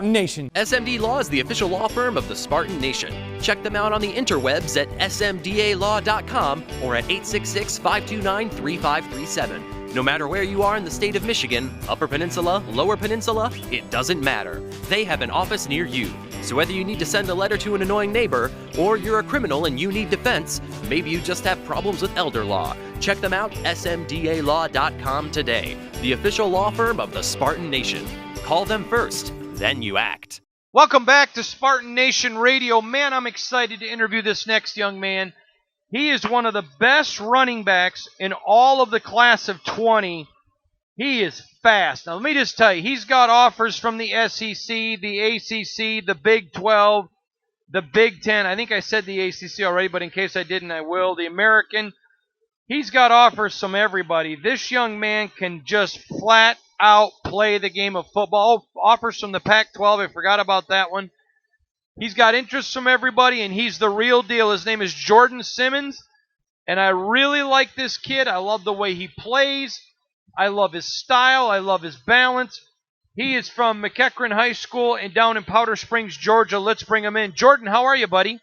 Nation. SMD Law is the official law firm of the Spartan Nation. Check them out on the interwebs at smdalaw.com or at 866-529-3537. No matter where you are in the state of Michigan, Upper Peninsula, Lower Peninsula, it doesn't matter. They have an office near you. So whether you need to send a letter to an annoying neighbor, or you're a criminal and you need defense, maybe you just have problems with elder law, check them out, smdalaw.com today. The official law firm of the Spartan Nation. Call them first. Then you act. Welcome back to Spartan Nation Radio. Man, I'm excited to interview this next young man. He is one of the best running backs in all of the class of 20. He is fast. Now, let me just tell you, he's got offers from the SEC, the ACC, the Big 12, the Big 10. I think I said the ACC already, but in case I didn't, I will. The American. He's got offers from everybody. This young man can just flat out play the game of football. Offers from the Pac-12. I forgot about that one. He's got interest from everybody, and he's the real deal. His name is Jordon Simmons, and I really like this kid. I love the way he plays. I love his style. I love his balance. He is from McEachran High School and down in Powder Springs, Georgia. Let's bring him in. Jordon, how are you, buddy?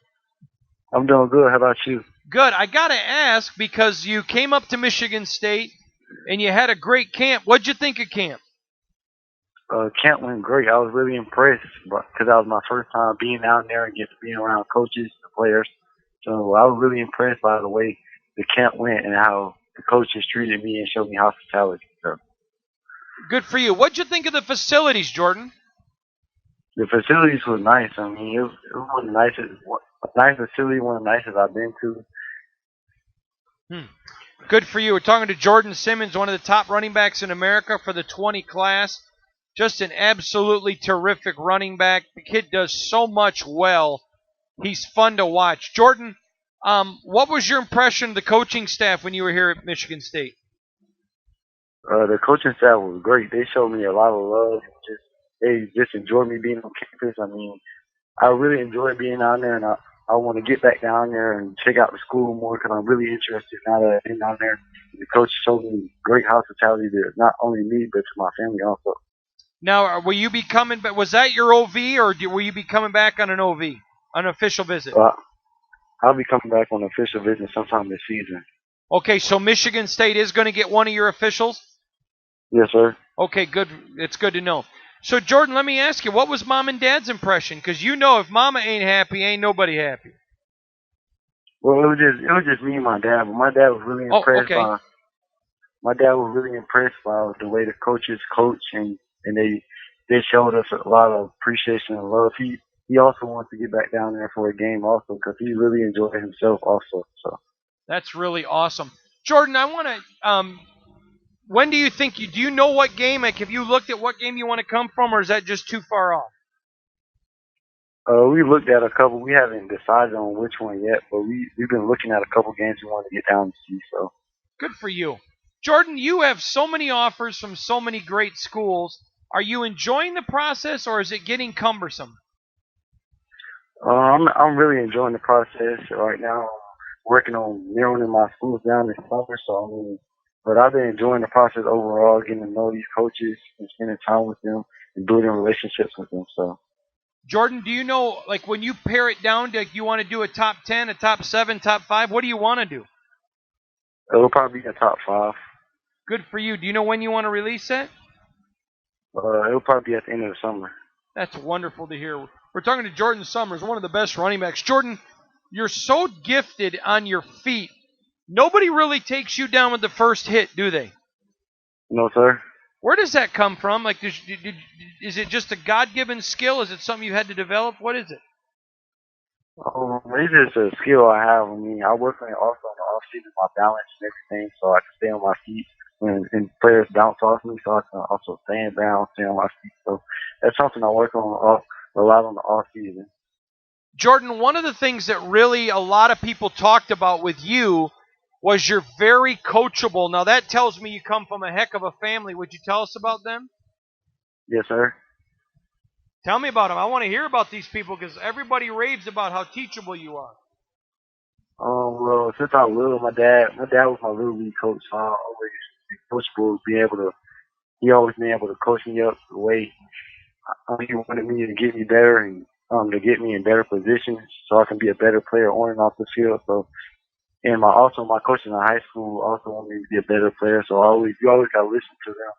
I'm doing good. How about you? Good. I got to ask, because you came up to Michigan State and you had a great camp. What'd you think of camp? Camp went great. I was really impressed because that was my first time being down there and get to be around coaches, the players. So I was really impressed by the way the camp went and how the coaches treated me and showed me hospitality. So. Good for you. What'd you think of the facilities, Jordon? The facilities was nice. I mean, it was one of the nicest, a nice facility, one of the nicest I've been to. Good for you. We're talking to Jordon Simmons, one of the top running backs in America for the 20 class. Just an absolutely terrific running back. The kid does so much well. He's fun to watch. Jordon, what was your impression of the coaching staff when you were here at Michigan State? The coaching staff was great. They showed me a lot of love. They just enjoyed me being on campus. I mean, I really enjoyed being down there, and I want to get back down there and check out the school more because I'm really interested now that I've been down there. The coach showed me great hospitality to not only me, but to my family also. Now, will you be coming back? Was that your OV, or will you be coming back on an OV, an official visit? I'll be coming back on an official visit sometime this season. Okay, so Michigan State is going to get one of your officials? Yes, sir. Okay, good. It's good to know. So, Jordon, let me ask you, what was Mom and Dad's impression? Because you know if Mama ain't happy, ain't nobody happy. Well, it was just me and my dad, but my dad was really impressed by. My dad was really impressed by the way the coaches coach, and they showed us a lot of appreciation and love. He also wants to get back down there for a game also because he really enjoyed himself also. So that's really awesome, Jordon. I want to. When do you think do you know what game? Like, have you looked at what game you want to come from, or is that just too far off? We looked at a couple. We haven't decided on which one yet, but we've been looking at a couple games we want to get down to see. So good for you, Jordon. You have so many offers from so many great schools. Are you enjoying the process, or is it getting cumbersome? I'm really enjoying the process right now. I'm working on narrowing my schools down this summer, so but I've been enjoying the process overall, getting to know these coaches and spending time with them and building relationships with them. So, Jordon, do you know, like, when you pare it down, do you want to do a top 10, a top 7, top 5? What do you want to do? It'll probably be a top 5. Good for you. Do you know when you want to release that? It'll probably be at the end of the summer. That's wonderful to hear. We're talking to Jordon Simmons, one of the best running backs. Jordon, you're so gifted on your feet. Nobody really takes you down with the first hit, do they? No, sir. Where does that come from? Like, is it just a God-given skill? Is it something you had to develop? What is it? It's just a skill I have. I mean, I work on it also on the off-season, my balance and everything, so I can stay on my feet when players bounce off me, so I can also stand down, stay on my feet. So that's something I work on a lot on the off-season. Jordon, one of the things that really a lot of people talked about with you was you're very coachable. Now, that tells me you come from a heck of a family. Would you tell us about them? Yes, sir. Tell me about them. I want to hear about these people because everybody raves about how teachable you are. Well, since I was little, my dad was my little league coach, so I always been coachable, he always been able to coach me up the way he wanted me to get me better and to get me in better positions so I can be a better player on and off the field. So, and my coaches in high school also want me to be a better player. So you always gotta listen to them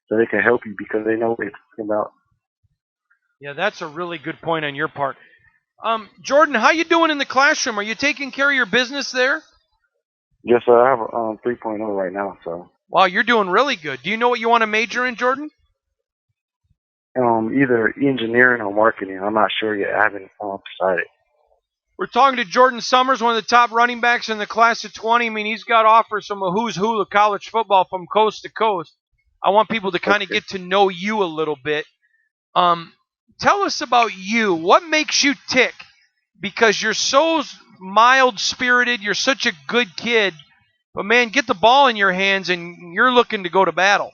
so they can help you because they know what they're talking about. Yeah, that's a really good point on your part. Jordan, how you doing in the classroom? Are you taking care of your business there? Yes, sir. I have a 3.0 right now. So. Wow, you're doing really good. Do you know what you want to major in, Jordan? Either engineering or marketing. I'm not sure yet. I haven't decided. We're talking to Jordon Simmons, one of the top running backs in the class of 20. I mean, he's got offers from a who's who of college football from coast to coast. I want people to kind of get to know you a little bit. Tell us about you. What makes you tick? Because you're so mild-spirited. You're such a good kid. But, man, get the ball in your hands, and you're looking to go to battle.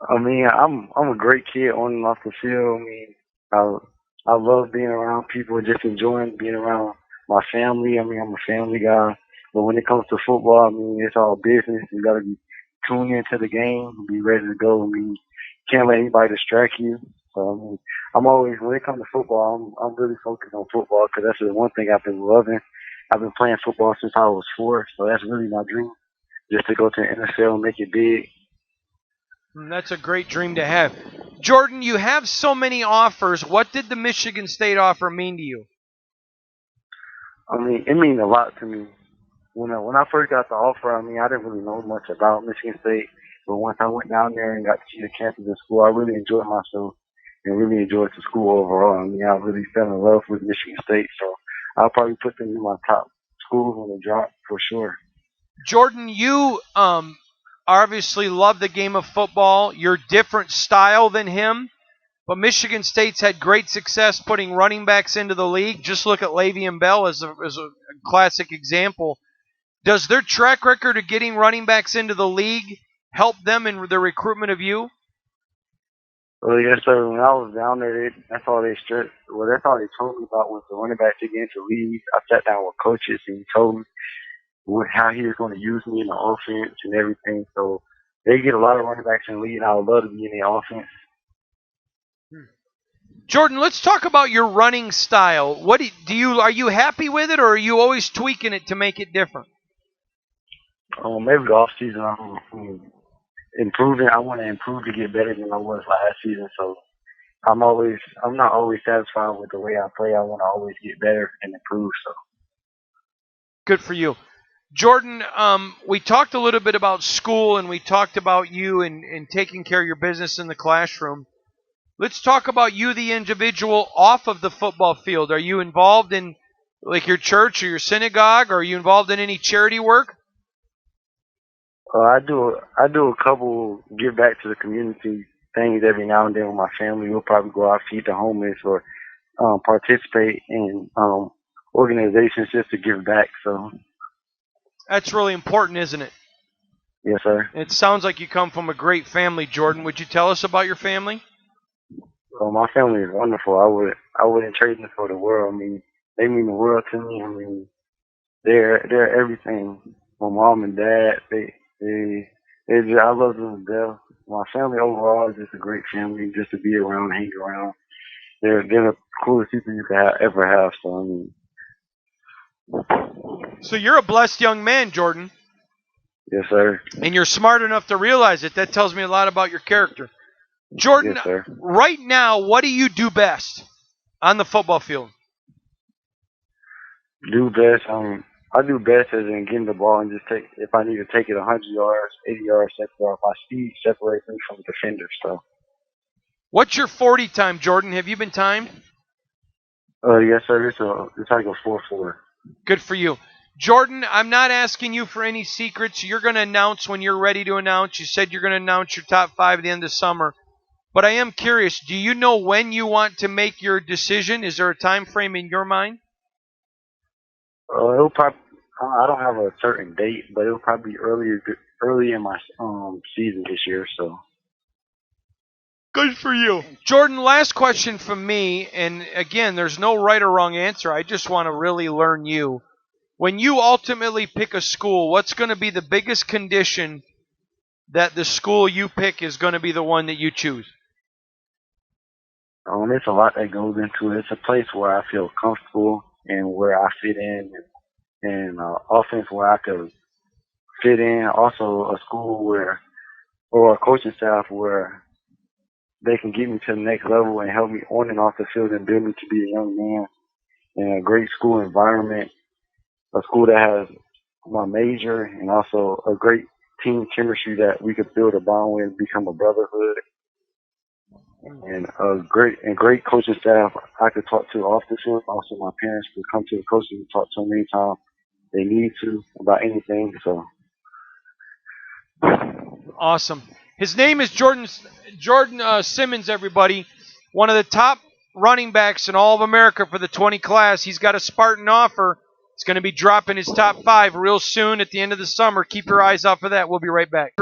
I mean, I'm a great kid on and off the field. I mean, I love being around people, just enjoying being around my family. I mean, I'm a family guy. But when it comes to football, I mean, it's all business. You got to be tuned into the game and be ready to go. I mean, can't let anybody distract you. So, I mean, I'm always, when it comes to football, I'm really focused on football because that's the one thing I've been loving. I've been playing football since I was 4, so that's really my dream, just to go to the NFL and make it big. That's a great dream to have. Jordan, you have so many offers. What did the Michigan State offer mean to you? I mean, it means a lot to me. When I first got the offer, I mean, I didn't really know much about Michigan State, but once I went down there and got to see the campus of school, I really enjoyed myself and really enjoyed the school overall. I mean, I really fell in love with Michigan State, so I'll probably put them in my top schools when they drop for sure. Jordan, you obviously love the game of football. You're different style than him, but Michigan State's had great success putting running backs into the league. Just look at Le'Veon Bell as a classic example. Does their track record of getting running backs into the league help them in the recruitment of you? Well, yes, sir. When I was down there, that's all they stressed. Well, that's all they told me about was the running back to get into the league. I sat down with coaches and he told me how he was going to use me in the offense and everything. So they get a lot of running backs in the league, and I would love to be in the offense. Jordan, let's talk about your running style. What are you happy with it, or are you always tweaking it to make it different? Maybe the off season I'm improving. I want to improve to get better than I was last season. So I'm not always satisfied with the way I play. I want to always get better and improve. So good for you. Jordan, we talked a little bit about school, and we talked about you and taking care of your business in the classroom. Let's talk about you, the individual, off of the football field. Are you involved in like your church or your synagogue, or are you involved in any charity work? I do a couple give back to the community things every now and then with my family. We'll probably go out, feed the homeless, or participate in organizations just to give back. So that's really important, isn't it? Yes, sir. It sounds like you come from a great family, Jordan. Would you tell us about your family? Well, my family is wonderful. I wouldn't trade them for the world. I mean, they mean the world to me. I mean, they're everything. My mom and dad, I love them to death. My family overall is just a great family, just to be around, hang around. They're the coolest people you could ever have. So I mean. So you're a blessed young man, Jordan. Yes, sir. And you're smart enough to realize it. That tells me a lot about your character. Jordan, yes, sir. Right now, what do you do best on the football field? Do best? I do best as in getting the ball and just if I need to take it 100 yards, 80 yards, separate. My speed separates me from the defenders. So. What's your 40 time, Jordan? Have you been timed? Yes, sir. It's like a 4.4. Good for you. Jordan, I'm not asking you for any secrets. You're going to announce when you're ready to announce. You said you're going to announce your top 5 at the end of summer. But I am curious, do you know when you want to make your decision? Is there a time frame in your mind? It'll probably, I don't have a certain date, but it'll probably be early in my season this year. So. Good for you. Jordan, last question from me, and again, there's no right or wrong answer. I just want to really learn you. When you ultimately pick a school, what's going to be the biggest condition that the school you pick is going to be the one that you choose? It's a lot that goes into it. It's a place where I feel comfortable and where I fit in, and offense where I could fit in. Also, a school where, or a coaching staff where they can get me to the next level and help me on and off the field and build me to be a young man in a great school environment, a school that has my major and also a great team chemistry that we could build a bond with and become a brotherhood, and great coaching staff I could talk to off the field. Also, my parents could come to the coaches and talk to them anytime they need to about anything. So Awesome. His name is Jordon Simmons, everybody. One of the top running backs in all of America for the 20 class. He's got a Spartan offer. He's going to be dropping his top 5 real soon at the end of the summer. Keep your eyes out for that. We'll be right back.